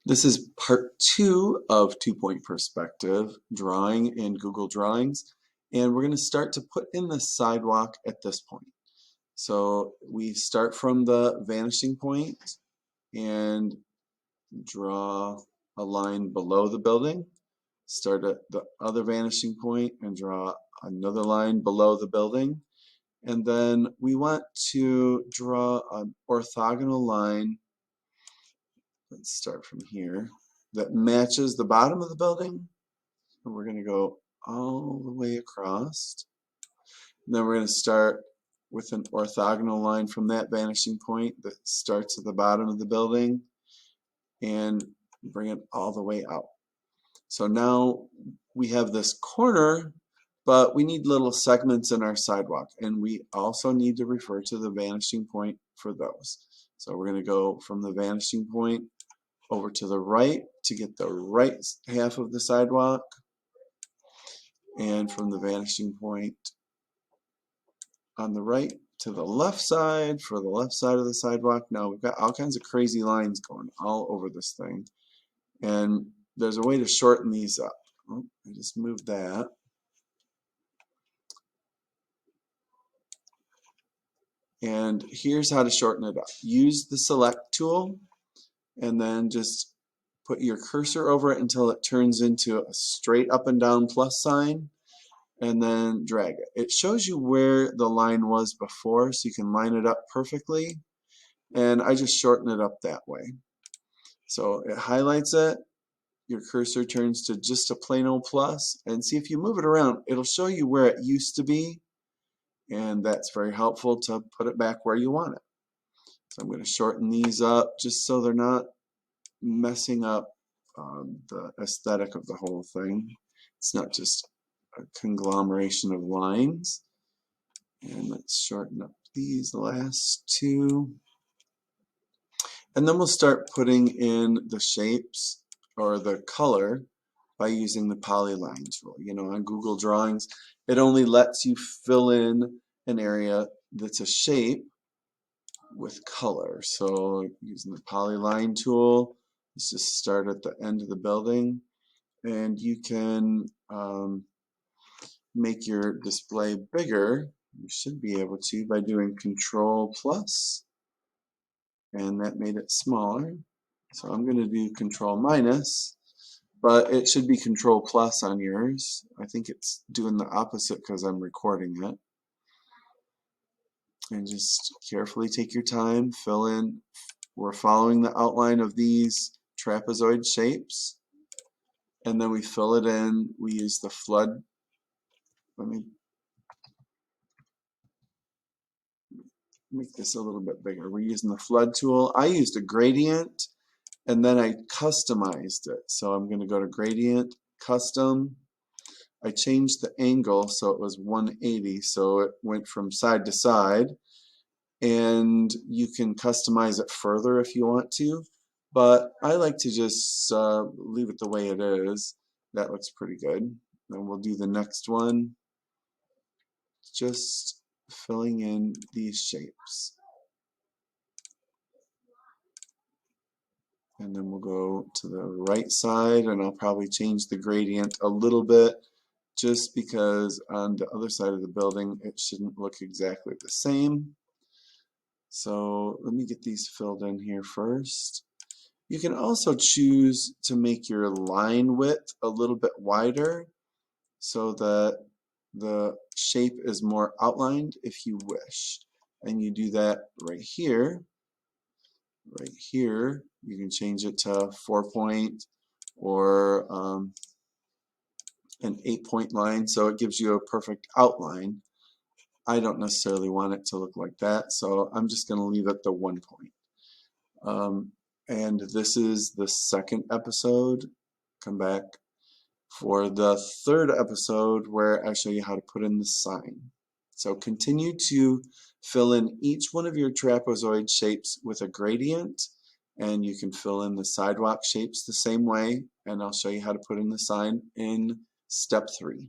This is part 2 of 2-point perspective, drawing in Google Drawings, and we're going to start to put in the sidewalk at this point. So we start from the vanishing point and draw a line below the building, start at the other vanishing point and draw another line below the building, and then we want to draw an orthogonal line. Let's start from here, that matches the bottom of the building, and we're going to go all the way across. And then we're going to start with an orthogonal line from that vanishing point that starts at the bottom of the building and bring it all the way out. So now we have this corner, but we need little segments in our sidewalk, and we also need to refer to the vanishing point for those. So we're going to go from the vanishing point over to the right to get the right half of the sidewalk, and from the vanishing point on the right to the left side for the left side of the sidewalk. Now we've got all kinds of crazy lines going all over this thing, and there's a way to shorten these up. Oh, I just moved that. And here's how to shorten it up. Use the select tool and then just put your cursor over it until it turns into a straight up and down plus sign, and then drag it. It shows you where the line was before, so you can line it up perfectly, and I just shorten it up that way. So it highlights it, your cursor turns to just a plain old plus, and see, if you move it around, it'll show you where it used to be, and that's very helpful to put it back where you want it. So I'm going to shorten these up just so they're not messing up the aesthetic of the whole thing. It's not just a conglomeration of lines. And let's shorten up these last two. And then we'll start putting in the shapes or the color by using the polyline tool. You know, on Google Drawings, it only lets you fill in an area that's a shape with color. So using the polyline tool, let's just start at the end of the building, and you can make your display bigger. You should be able to by doing Control plus, and that made it smaller. So I'm going to do Control minus, but it should be Control plus on yours. I think it's doing the opposite because I'm recording it. And just carefully take your time, fill in. We're following the outline of these trapezoid shapes, and then we fill it in. We use the flood. Let me make this a little bit bigger. We're using the flood tool. I used a gradient, and then I customized it. So I'm going to go to Gradient, Custom. I changed the angle so it was 180, so it went from side to side. And you can customize it further if you want to, but I like to just leave it the way it is. That looks pretty good. Then we'll do the next one, just filling in these shapes. And then we'll go to the right side, and I'll probably change the gradient a little bit, just because on the other side of the building it shouldn't look exactly the same. So let me get these filled in here first. You can also choose to make your line width a little bit wider so that the shape is more outlined if you wish. And you do that right here. Right here, you can change it to 4-point or an 8-point line, so it gives you a perfect outline. I don't necessarily want it to look like that, so I'm just going to leave it the 1 point. And this is the second episode. Come back for the third episode where I show you how to put in the sign. So continue to fill in each one of your trapezoid shapes with a gradient, and you can fill in the sidewalk shapes the same way, and I'll show you how to put in the sign in step 3.